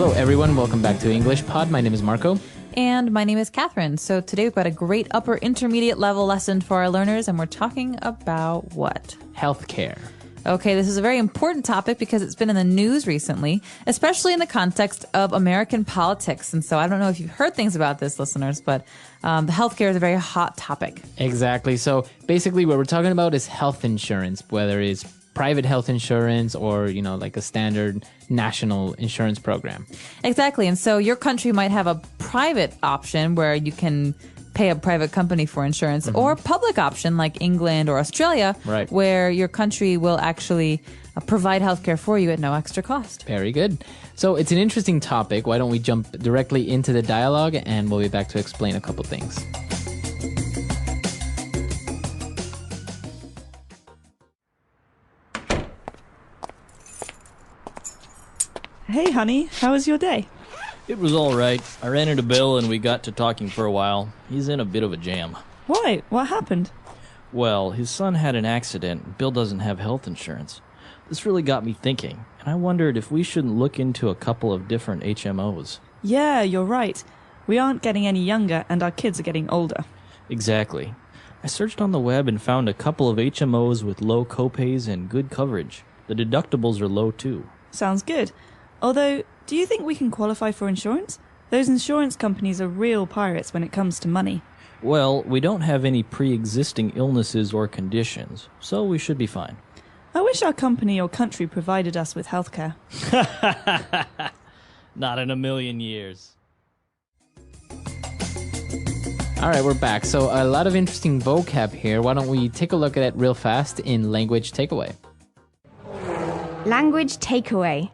Hello, everyone. Welcome back to English Pod. My name is Marco. And my name is Catherine. So today we've got a great upper intermediate level lesson for our learners, and we're talking about what? Healthcare. Okay, this is a very important topic because it's been in the news recently, especially in the context of American politics. And so I don't know if you've heard things about this, listeners, but the healthcare is a very hot topic. Exactly. So basically what we're talking about is health insurance, whether it's private health insurance or, like a standard national insurance program. Exactly. And so your country might have a private option where you can pay a private company for insurance, or a public option like England or Australia, right, where your country will actually provide healthcare for you at no extra cost. Very good. So it's an interesting topic. Why don't we jump directly into the dialogue, and we'll be back to explain a couple things. Hey, honey, how was your day? It was all right. I ran into Bill and we got to talking for a while. He's in a bit of a jam. Why? What happened? Well, his son had an accident. Bill doesn't have health insurance. This really got me thinking, and I wondered if we shouldn't look into a couple of different HMOs. Yeah, you're right. We aren't getting any younger and our kids are getting older. Exactly. I searched on the web and found a couple of HMOs with low copays and good coverage. The deductibles are low too. Sounds good. Although, do you think we can qualify for insurance? Those insurance companies are real pirates when it comes to money. Well, we don't have any pre-existing illnesses or conditions, so we should be fine. I wish our company or country provided us with healthcare. Not in a million years. All right, we're back. So a lot of interesting vocab here. Why don't we take a look at it real fast in Language Takeaway? Language takeaway.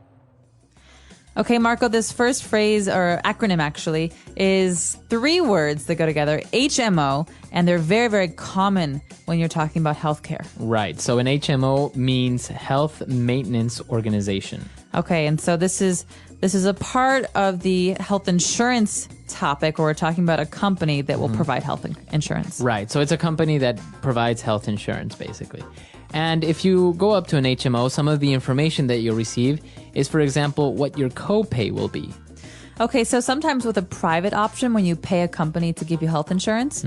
Okay, Marco, this first phrase, or acronym actually, is 3 words that go together, HMO, and they're very, very common when you're talking about healthcare. Right. So an HMO means Health Maintenance Organization. Okay, and so this is a part of the health insurance topic, where we're talking about a company that will provide health insurance. Right. So it's a company that provides health insurance, basically. And if you go up to an HMO, some of the information that you'll receive is, for example, what your copay will be. Okay, so sometimes with a private option, when you pay a company to give you health insurance,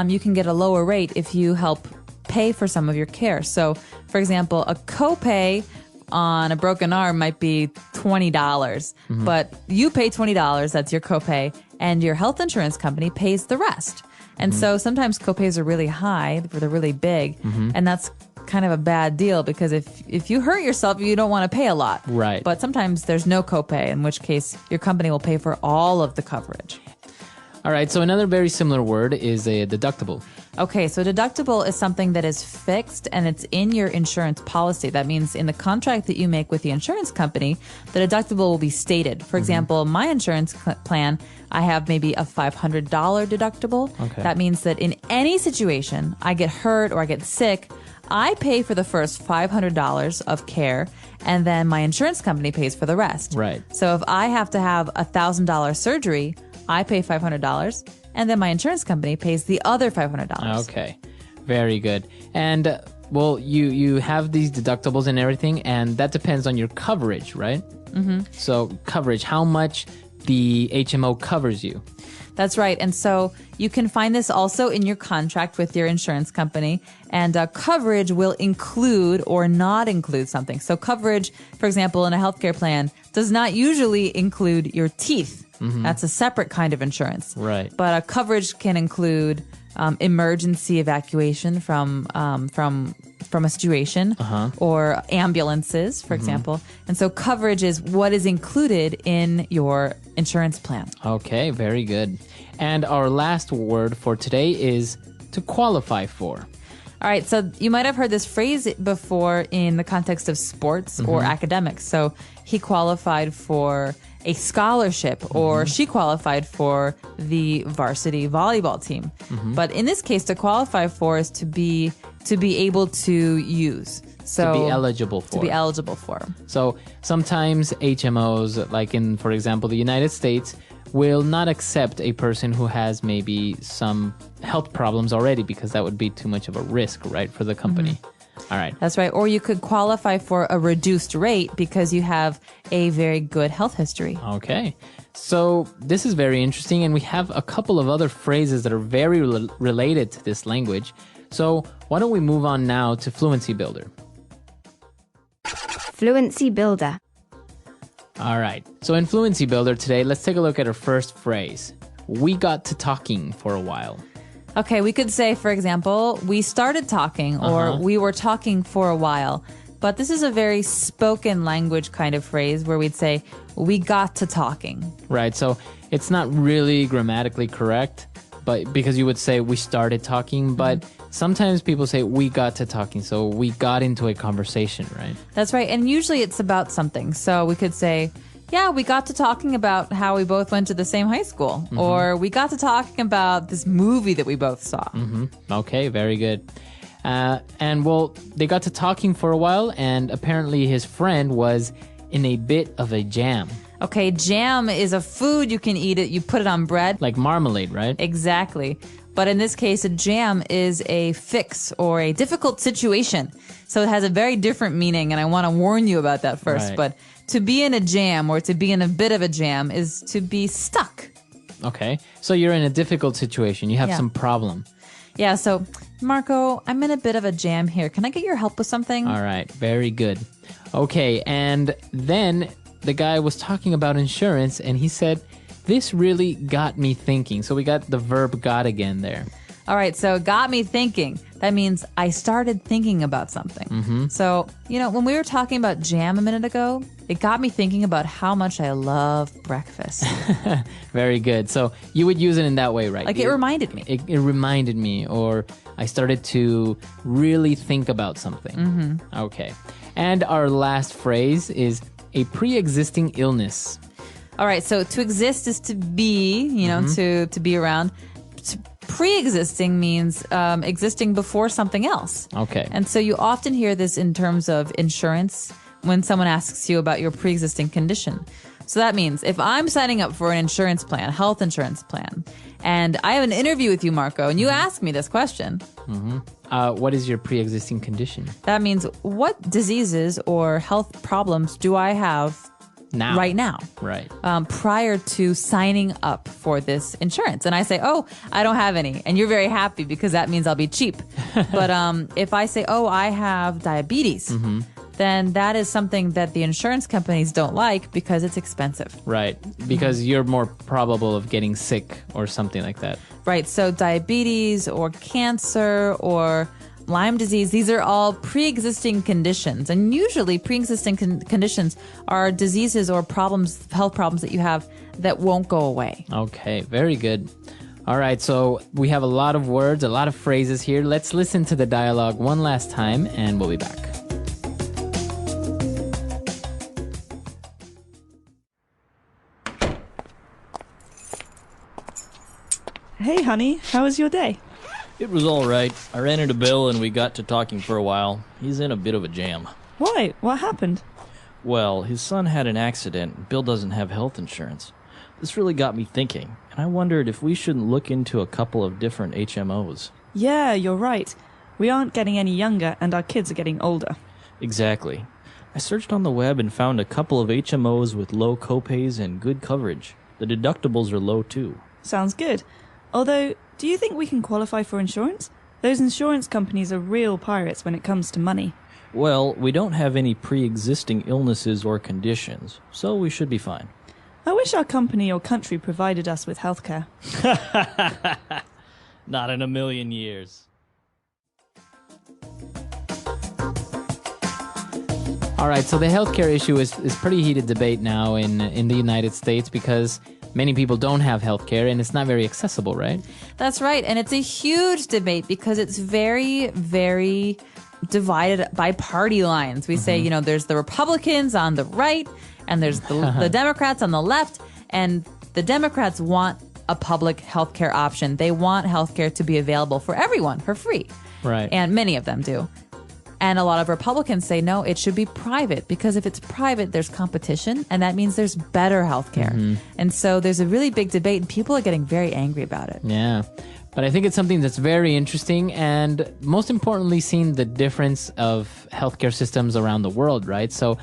you can get a lower rate if you help pay for some of your care. So, for example, a copay on a broken arm might be $20, but you pay $20, that's your copay, and your health insurance company pays the rest. And so sometimes copays are really high, they're really big, and that's kind of a bad deal, because if you hurt yourself, you don't want to pay a lot. Right. But sometimes there's no copay, in which case your company will pay for all of the coverage. All right, so another very similar word is a deductible. Okay, so deductible is something that is fixed and it's in your insurance policy. That means in the contract that you make with the insurance company, the deductible will be stated. For example, my insurance plan, I have maybe a $500 deductible. Okay. That means that in any situation, I get hurt or I get sick, I pay for the first $500 of care, and then my insurance company pays for the rest. Right. So if I have to have a $1,000 surgery, I pay $500, and then my insurance company pays the other $500. Okay, very good. And, well, you have these deductibles and everything, and that depends on your coverage, right? So coverage, how much the HMO covers you. That's right. And so you can find this also in your contract with your insurance company, and coverage will include or not include something. So coverage, for example, in a healthcare plan does not usually include your teeth. That's a separate kind of insurance. Right. But a coverage can include emergency evacuation from a situation, or ambulances, for example. And so coverage is what is included in your insurance plan. Okay, very good. And our last word for today is to qualify for. All right, so you might have heard this phrase before in the context of sports or academics. So he qualified for a scholarship, or she qualified for the varsity volleyball team. But in this case, to qualify for is to be able to use. So to be eligible for. To be eligible for. So sometimes HMOs, like in, for example, the United States, will not accept a person who has maybe some health problems already, because that would be too much of a risk, right, for the company. All right. That's right. Or you could qualify for a reduced rate because you have a very good health history. Okay. So this is very interesting, and we have a couple of other phrases that are very related to this language. So why don't we move on now to Fluency Builder? Fluency Builder. All right. So in Fluency Builder today, let's take a look at our first phrase. We got to talking for a while. Okay, we could say, for example, we started talking or we were talking for a while. But this is a very spoken language kind of phrase where we'd say, we got to talking. Right. So it's not really grammatically correct, but because you would say we started talking, but sometimes people say we got to talking. So we got into a conversation, right? That's right. And usually it's about something. So we could say, yeah, we got to talking about how we both went to the same high school. Or we got to talking about this movie that we both saw. Okay, very good. And well, they got to talking for a while, and apparently his friend was in a bit of a jam. Okay, jam is a food, you can eat it, you put it on bread. Like marmalade, right? Exactly. But in this case, a jam is a fix or a difficult situation. So it has a very different meaning, and I want to warn you about that first. Right. But to be in a jam or to be in a bit of a jam is to be stuck. Okay, so you're in a difficult situation. You have Yeah. some problem. Yeah, so Marco, I'm in a bit of a jam here. Can I get your help with something? All right, very good. Okay, and then the guy was talking about insurance, and he said, this really got me thinking. So we got the verb got again there. All right, so it got me thinking. That means I started thinking about something. So, when we were talking about jam a minute ago, it got me thinking about how much I love breakfast. Very good. So you would use it in that way, right? Like it reminded me. It reminded me, or I started to really think about something. Okay. And our last phrase is a pre-existing illness. All right, so to exist is to be, to be around. Pre-existing means existing before something else. Okay. And so you often hear this in terms of insurance when someone asks you about your pre-existing condition. So that means if I'm signing up for an insurance plan, health insurance plan, and I have an interview with you, Marco, and you ask me this question. What is your pre-existing condition? That means what diseases or health problems do I have Now. right now? Right. Prior to signing up for this insurance. And I say, oh, I don't have any. And you're very happy because that means I'll be cheap. But if I say, oh, I have diabetes, then that is something that the insurance companies don't like because it's expensive. Right. Because you're more probable of getting sick or something like that. Right. So diabetes or cancer or Lyme disease, these are all pre-existing conditions. And usually pre-existing conditions are diseases or problems, health problems that you have that won't go away. Okay, very good. All right, so we have a lot of words, a lot of phrases here. Let's listen to the dialogue one last time, and we'll be back. Hey, honey, how was your day? It was all right. I ran into Bill and we got to talking for a while. He's in a bit of a jam. Why? What happened? Well, his son had an accident. Bill doesn't have health insurance. This really got me thinking, and I wondered if we shouldn't look into a couple of different HMOs. Yeah, you're right. We aren't getting any younger and our kids are getting older. Exactly. I searched on the web and found a couple of HMOs with low copays and good coverage. The deductibles are low too. Sounds good. Although, do you think we can qualify for insurance? Those insurance companies are real pirates when it comes to money. Well, we don't have any pre-existing illnesses or conditions, so we should be fine. I wish our company or country provided us with healthcare. Not in a million years. All right, so the healthcare issue is pretty heated debate now in the United States because many people don't have healthcare and it's not very accessible, right? That's right. And it's a huge debate because it's very, very divided by party lines. We say, there's the Republicans on the right and there's the Democrats on the left. And the Democrats want a public healthcare option. They want healthcare to be available for everyone for free. Right. And many of them do. And a lot of Republicans say, no, it should be private because if it's private, there's competition and that means there's better healthcare. And so there's a really big debate and people are getting very angry about it. Yeah. But I think it's something that's very interesting, and most importantly, seeing the difference of healthcare systems around the world, right? So,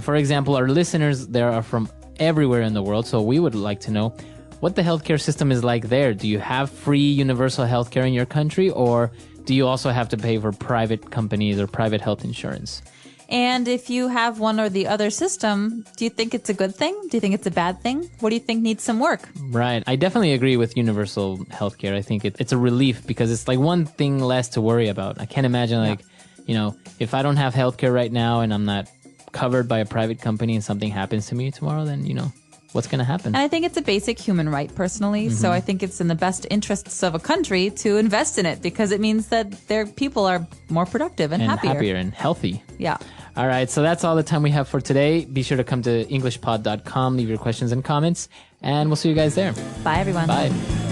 for example, our listeners there are from everywhere in the world, so we would like to know what the healthcare system is like there. Do you have free universal healthcare in your country, or do you also have to pay for private companies or private health insurance? And if you have one or the other system, do you think it's a good thing? Do you think it's a bad thing? What do you think needs some work? Right. I definitely agree with universal healthcare. I think it's a relief because it's like one thing less to worry about. I can't imagine if I don't have healthcare right now and I'm not covered by a private company and something happens to me tomorrow, then, what's going to happen? And I think it's a basic human right personally. So I think it's in the best interests of a country to invest in it because it means that their people are more productive and happier and healthy. Yeah. All right, so that's all the time we have for today. Be sure to come to EnglishPod.com, leave your questions and comments, and we'll see you guys there. Bye, everyone. Bye.